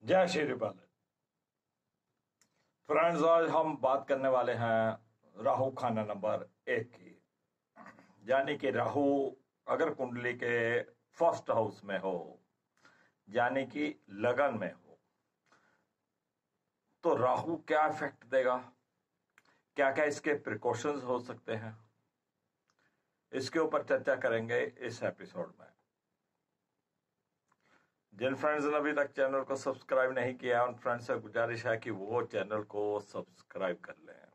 जय श्री बालाजी। फ्रेंड्स, आज हम बात करने वाले हैं राहु खाना नंबर 1 की। यानी कि राहु अगर कुंडली के फर्स्ट हाउस में हो, यानी कि लगन में हो, तो राहु क्या इफेक्ट देगा, क्या क्या इसके प्रिकॉशंस हो सकते हैं, इसके ऊपर चर्चा करेंगे इस एपिसोड में। जिन फ्रेंड्स ने अभी तक चैनल को सब्सक्राइब नहीं किया, उन फ्रेंड्स से गुजारिश है कि वो चैनल को सब्सक्राइब कर लें।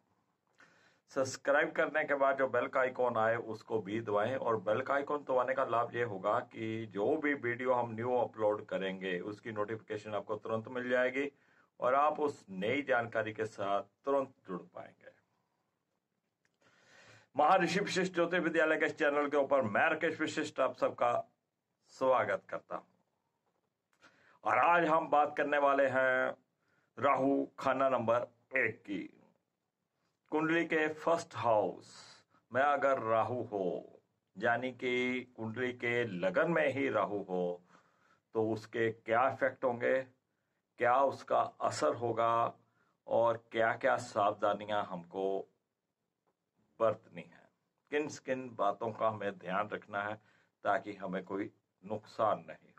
सब्सक्राइब करने के बाद जो बेल का आइकॉन आए उसको भी दबाएं, और बेल का आइकॉन दबाने का लाभ ये होगा कि जो भी वीडियो हम न्यू अपलोड करेंगे उसकी नोटिफिकेशन आपको तुरंत मिल जाएगी और आप उस नई जानकारी के साथ तुरंत जुड़ पाएंगे। महर्षि वशिष्ठ ज्योतिष विद्यालय के इस चैनल के ऊपर मैं राकेश वशिष्ठ आप सबका स्वागत करता हूं। और आज हम बात करने वाले हैं राहु खाना नंबर 1 की। कुंडली के फर्स्ट हाउस में अगर राहु हो, यानी कि कुंडली के लगन में ही राहु हो, तो उसके क्या इफेक्ट होंगे, क्या उसका असर होगा और क्या क्या सावधानियां हमको बरतनी है, किन किन बातों का हमें ध्यान रखना है ताकि हमें कोई नुकसान नहीं हो।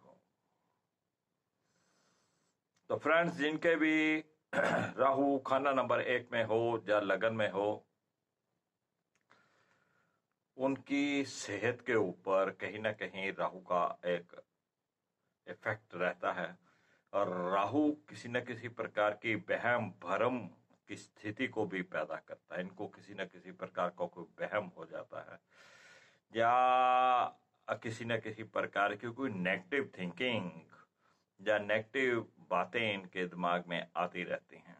तो फ्रेंड्स, जिनके भी राहु खाना नंबर 1 में हो या लगन में हो, उनकी सेहत के ऊपर कहीं ना कहीं राहु का एक इफेक्ट रहता है। और राहु किसी न किसी प्रकार की वहम भरम की स्थिति को भी पैदा करता है। इनको किसी न किसी प्रकार का कोई वहम हो जाता है या किसी न किसी प्रकार की कोई नेगेटिव थिंकिंग या नेगेटिव बातें इनके दिमाग में आती रहती हैं।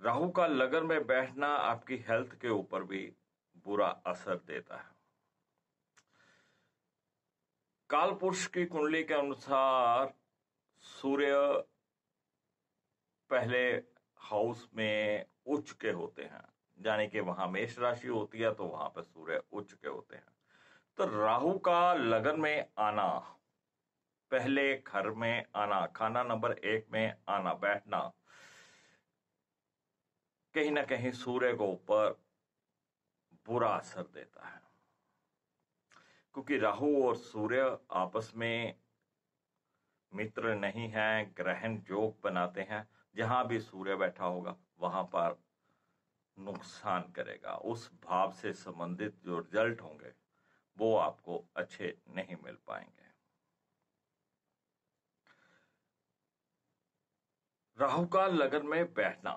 राहु का लगन में बैठना आपकी हेल्थ के ऊपर भी बुरा असर देता है। कालपुरुष की कुंडली के अनुसार सूर्य पहले हाउस में उच्च के होते हैं, यानी कि वहां मेष राशि होती है तो वहां पर सूर्य उच्च के होते हैं। तो राहु का लगन में आना, पहले घर में आना, खाना नंबर 1 में आना, बैठना, कहीं ना कहीं सूर्य को ऊपर बुरा असर देता है। क्योंकि राहु और सूर्य आपस में मित्र नहीं हैं, ग्रहण योग बनाते हैं। जहां भी सूर्य बैठा होगा वहां पर नुकसान करेगा। उस भाव से संबंधित जो रिजल्ट होंगे वो आपको अच्छे नहीं मिल पाएंगे। राहु का लगन में बैठना,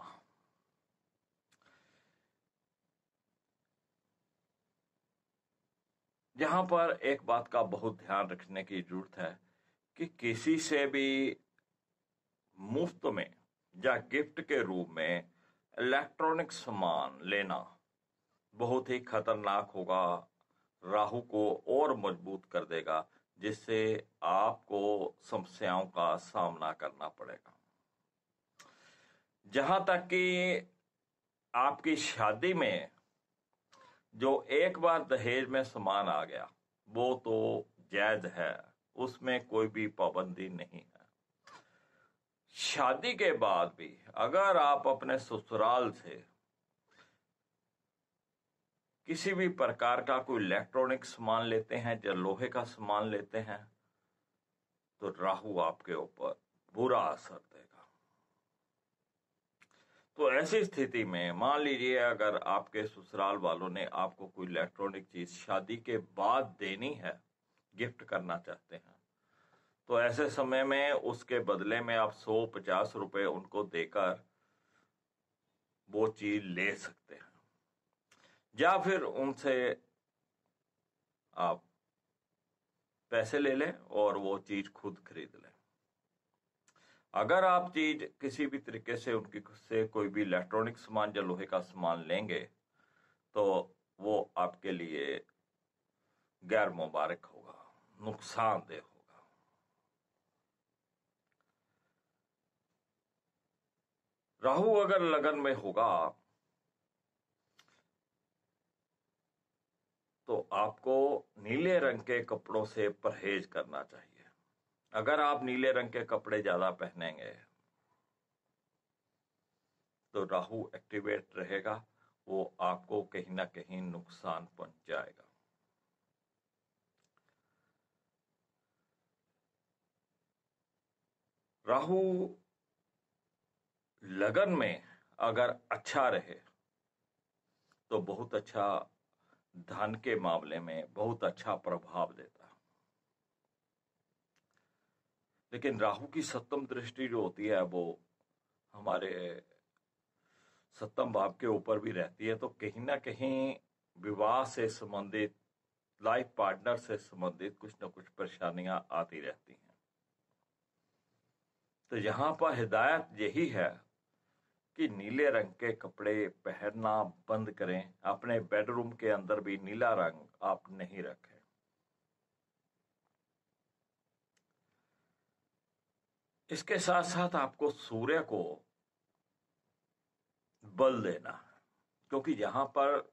यहां पर एक बात का बहुत ध्यान रखने की जरूरत है कि किसी से भी मुफ्त में या गिफ्ट के रूप में इलेक्ट्रॉनिक सामान लेना बहुत ही खतरनाक होगा। राहु को और मजबूत कर देगा, जिससे आपको समस्याओं का सामना करना पड़ेगा। जहां तक कि आपकी शादी में जो एक बार दहेज में सामान आ गया वो तो जायज है, उसमें कोई भी पाबंदी नहीं है। शादी के बाद भी अगर आप अपने ससुराल से किसी भी प्रकार का कोई इलेक्ट्रॉनिक सामान लेते हैं या लोहे का सामान लेते हैं तो राहु आपके ऊपर बुरा असर देगा। तो ऐसी स्थिति में मान लीजिए अगर आपके ससुराल वालों ने आपको कोई इलेक्ट्रॉनिक चीज शादी के बाद देनी है, गिफ्ट करना चाहते हैं, तो ऐसे समय में उसके बदले में आप 100-50 रुपए उनको देकर वो चीज ले सकते हैं, या फिर उनसे आप पैसे ले लें और वो चीज खुद खरीद लें। अगर आप चीज किसी भी तरीके से उनकी से कोई भी इलेक्ट्रॉनिक सामान या लोहे का सामान लेंगे तो वो आपके लिए गैर मुबारक होगा, नुकसानदेह होगा। राहु अगर लगन में होगा तो आपको नीले रंग के कपड़ों से परहेज करना चाहिए। अगर आप नीले रंग के कपड़े ज्यादा पहनेंगे तो राहु एक्टिवेट रहेगा, वो आपको कहीं ना कहीं नुकसान पहुंचाएगा। राहु लगन में अगर अच्छा रहे तो बहुत अच्छा, धन के मामले में बहुत अच्छा प्रभाव देता है। लेकिन राहु की सप्तम दृष्टि जो होती है वो हमारे सप्तम भाव के ऊपर भी रहती है, तो कहीं ना कहीं विवाह से संबंधित, लाइफ पार्टनर से संबंधित कुछ ना कुछ परेशानियां आती रहती हैं। तो यहां पर हिदायत यही है कि नीले रंग के कपड़े पहनना बंद करें। अपने बेडरूम के अंदर भी नीला रंग आप नहीं रखें। इसके साथ साथ आपको सूर्य को बल देना है, क्योंकि यहां पर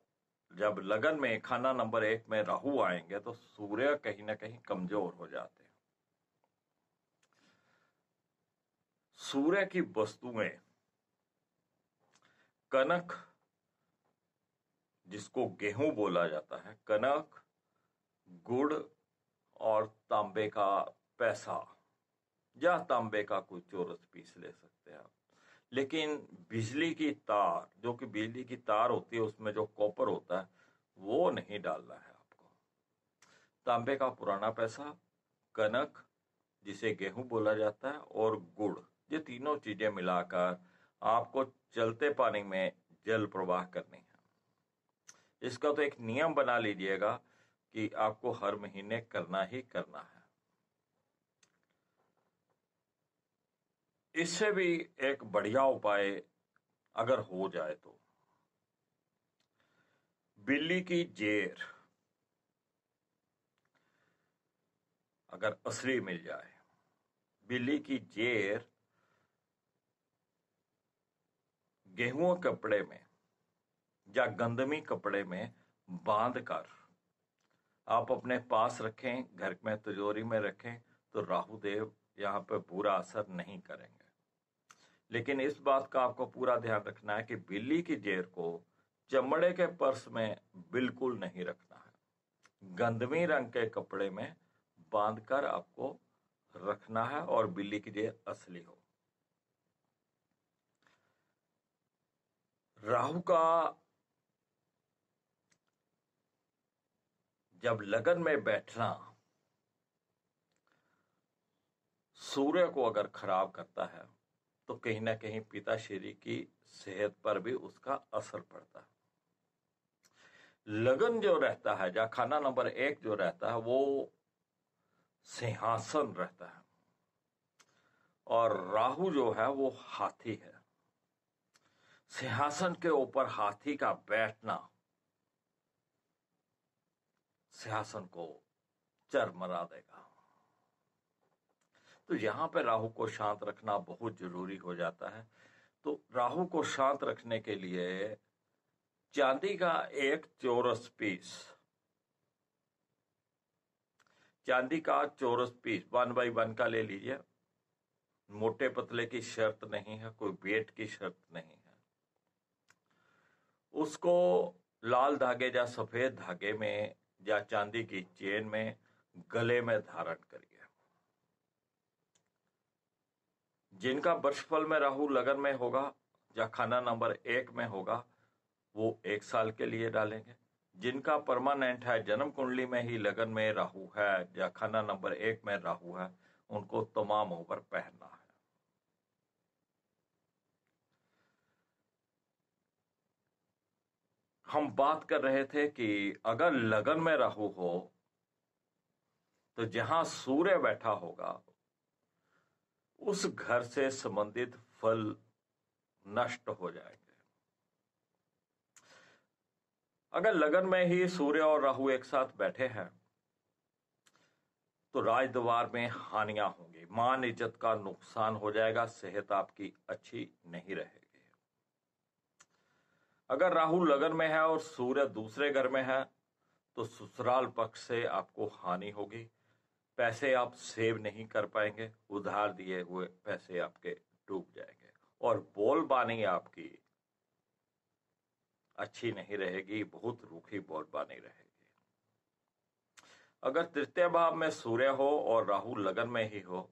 जब लगन में खाना नंबर 1 में राहु आएंगे तो सूर्य कहीं ना कहीं कमजोर हो जाते हैं। सूर्य की वस्तुएं कनक, जिसको गेहूं बोला जाता है, कनक, गुड़ और तांबे का पैसा या तांबे का कोई चोरस पीस ले सकते हैं आप। लेकिन बिजली की तार, जो कि बिजली की तार होती है उसमें जो कॉपर होता है, वो नहीं डालना है आपको। तांबे का पुराना पैसा, कनक जिसे गेहूं बोला जाता है, और गुड़, ये तीनों चीजें मिलाकर आपको चलते पानी में जल प्रवाह करनी है। इसका तो एक नियम बना लीजिएगा कि आपको हर महीने करना ही करना है। इससे भी एक बढ़िया उपाय अगर हो जाए तो बिल्ली की जेर अगर असली मिल जाए, बिल्ली की जेर गेहूं कपड़े में या गंदमी कपड़े में बांध कर आप अपने पास रखें, घर में तिजोरी में रखें, तो राहु देव यहाँ पे बुरा असर नहीं करेंगे। लेकिन इस बात का आपको पूरा ध्यान रखना है कि बिल्ली की जेर को चमड़े के पर्स में बिल्कुल नहीं रखना है। गंदमी रंग के कपड़े में बांधकर आपको रखना है और बिल्ली की जेर असली हो। राहु का जब लगन में बैठना सूर्य को अगर खराब करता है तो कहीं ना कहीं पिताश्री की सेहत पर भी उसका असर पड़ता है। लगन जो रहता है, या खाना नंबर 1 जो रहता है, वो सिंहासन रहता है और राहु जो है वो हाथी है। सिंहासन के ऊपर हाथी का बैठना सिंहासन को चरमरा देगा। तो यहां पे राहु को शांत रखना बहुत जरूरी हो जाता है। तो राहु को शांत रखने के लिए चांदी का एक चौरस पीस, चांदी का चौरस पीस 1x1 का ले लीजिए। मोटे पतले की शर्त नहीं है, कोई वेट की शर्त नहीं है। उसको लाल धागे या सफेद धागे में या चांदी की चेन में गले में धारण करिए। जिनका वर्षफल में राहु लगन में होगा या खाना नंबर 1 में होगा, वो 1 साल के लिए डालेंगे। जिनका परमानेंट है, जन्म कुंडली में ही लगन में राहु है या खाना नंबर 1 में राहु है, उनको तमाम उम्र पहनना है। हम बात कर रहे थे कि अगर लगन में राहु हो तो जहां सूर्य बैठा होगा उस घर से संबंधित फल नष्ट हो जाएंगे। अगर लगन में ही सूर्य और राहु एक साथ बैठे हैं तो राजद्वार में हानियां होंगी, मान इज्जत का नुकसान हो जाएगा, सेहत आपकी अच्छी नहीं रहेगी। अगर राहु लगन में है और सूर्य दूसरे घर में है तो ससुराल पक्ष से आपको हानि होगी। पैसे आप सेव नहीं कर पाएंगे, उधार दिए हुए पैसे आपके डूब जाएंगे और बोलबानी आपकी अच्छी नहीं रहेगी, बहुत रूखी बोलबानी रहेगी। अगर तृतीय भाव में सूर्य हो और राहु लगन में ही हो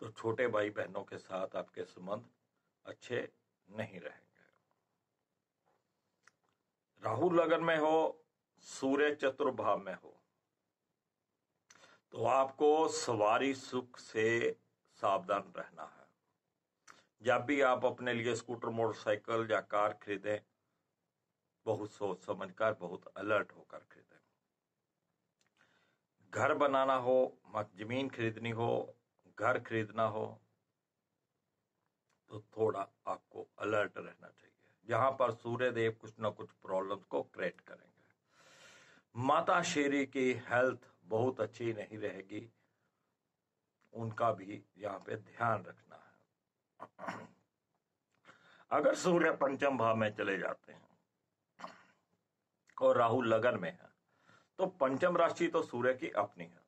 तो छोटे भाई बहनों के साथ आपके संबंध अच्छे नहीं रहेंगे। राहु लगन में हो, सूर्य चतुर्भाव में हो तो आपको सवारी सुख से सावधान रहना है। जब भी आप अपने लिए स्कूटर, मोटरसाइकिल या कार खरीदें, बहुत सोच समझकर, बहुत अलर्ट होकर खरीदें। घर बनाना हो, जमीन खरीदनी हो, घर खरीदना हो तो थोड़ा आपको अलर्ट रहना चाहिए। जहां पर सूर्य देव कुछ ना कुछ प्रॉब्लम्स को क्रिएट करेंगे। माता श्री की हेल्थ बहुत अच्छी नहीं रहेगी, उनका भी यहाँ पे ध्यान रखना है। अगर सूर्य पंचम भाव में चले जाते हैं और राहु लगन में है तो पंचम राशि तो सूर्य की अपनी है।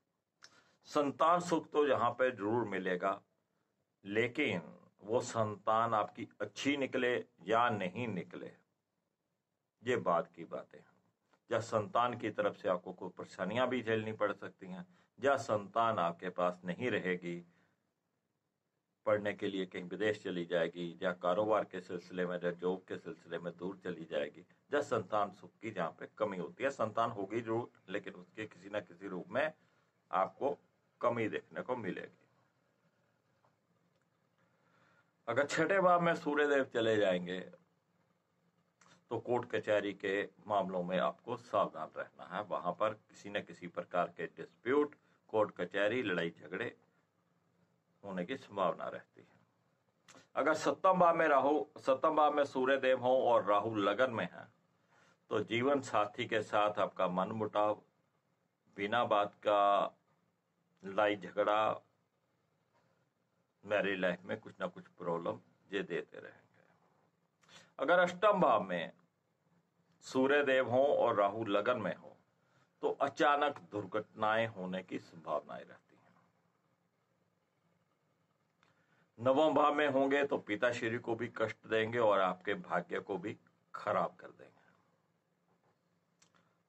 संतान सुख तो यहाँ पे जरूर मिलेगा, लेकिन वो संतान आपकी अच्छी निकले या नहीं निकले, ये बात की बातें हैं। या संतान की तरफ से आपको कोई परेशानियां भी झेलनी पड़ सकती हैं, या संतान आपके पास नहीं रहेगी, पढ़ने के लिए कहीं विदेश चली जाएगी, या कारोबार के सिलसिले में या जॉब के सिलसिले में दूर चली जाएगी, या संतान सुख की जहाँ पे कमी होती है। संतान होगी जरूर, लेकिन उसके किसी न किसी रूप में आपको कमी देखने को मिलेगी। अगर छठे भाव में सूर्यदेव चले जाएंगे तो कोर्ट कचहरी के मामलों में आपको सावधान रहना है। वहां पर किसी न किसी प्रकार के डिस्प्यूट, कोर्ट कचहरी, लड़ाई झगड़े होने की संभावना रहती है। अगर सप्तम भाव में सूर्यदेव हो और राहु लगन में है तो जीवन साथी के साथ आपका मनमुटाव, बिना बात का लड़ाई झगड़ा, मैरिज लाइफ में कुछ ना कुछ प्रॉब्लम ये देते रहेंगे। अगर अष्टम भाव में सूर्यदेव हो और राहु लगन में हो तो अचानक दुर्घटनाएं होने की संभावनाएं रहती हैं। नवम भाव में होंगे तो पिताश्री को भी कष्ट देंगे और आपके भाग्य को भी खराब कर देंगे।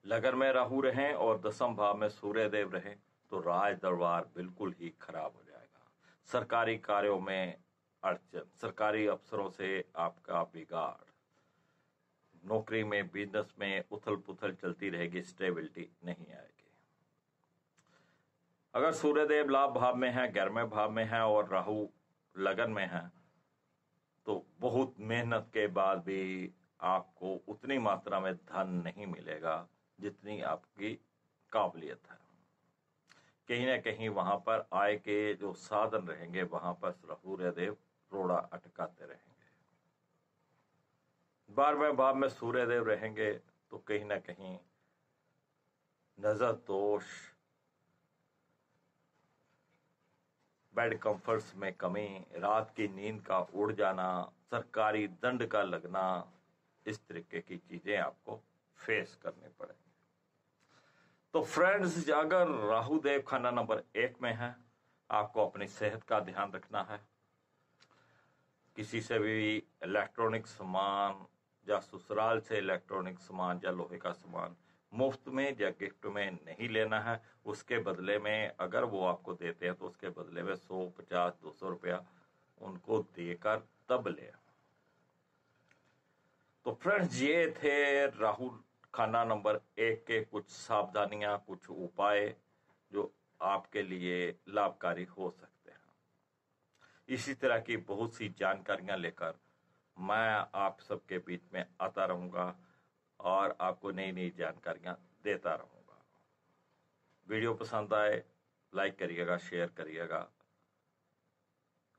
लगन में राहु रहें और दसम भाव में सूर्यदेव रहें तो राज दरबार बिल्कुल ही खराब हो जाएगा। सरकारी कार्यों में अड़चन, सरकारी अफसरों से आपका बिगाड़, नौकरी में, बिजनेस में उथल पुथल चलती रहेगी, स्टेबिलिटी नहीं आएगी। अगर सूर्यदेव लाभ भाव में है, 11वें भाव में है और राहु लगन में है तो बहुत मेहनत के बाद भी आपको उतनी मात्रा में धन नहीं मिलेगा जितनी आपकी काबिलियत है। कहीं ना कहीं वहां पर आय के जो साधन रहेंगे वहां पर सूर्यदेव रोड़ा अटकाते रहेंगे। 12वें भाव में सूर्यदेव रहेंगे तो कहीं ना कहीं नजर दोष, बेड कंफर्ट्स में कमी, रात की नींद का उड़ जाना, सरकारी दंड का लगना, इस तरीके की चीजें आपको फेस करनी पड़ेंगी। तो फ्रेंड्स, अगर राहु देव खाना नंबर 1 में है, आपको अपनी सेहत का ध्यान रखना है। किसी से भी इलेक्ट्रॉनिक सामान या ससुराल से इलेक्ट्रॉनिक सामान या लोहे का सामान मुफ्त में या गिफ्ट में नहीं लेना है। उसके बदले में अगर वो आपको देते हैं तो उसके बदले में 100, 50, 200 रुपया उनको देकर तब ले। तो फ्रेंड्स, ये थे राहु खाना नंबर 1 के कुछ सावधानियां, कुछ उपाय जो आपके लिए लाभकारी हो सकते हैं। इसी तरह की बहुत सी जानकारियां लेकर मैं आप सबके बीच में आता रहूंगा और आपको नई नई जानकारियां देता रहूंगा। वीडियो पसंद आए लाइक करिएगा, शेयर करिएगा,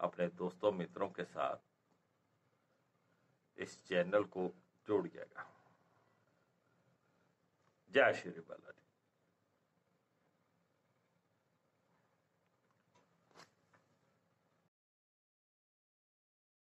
अपने दोस्तों मित्रों के साथ इस चैनल को जोड़िएगा। जय श्री बालाजी।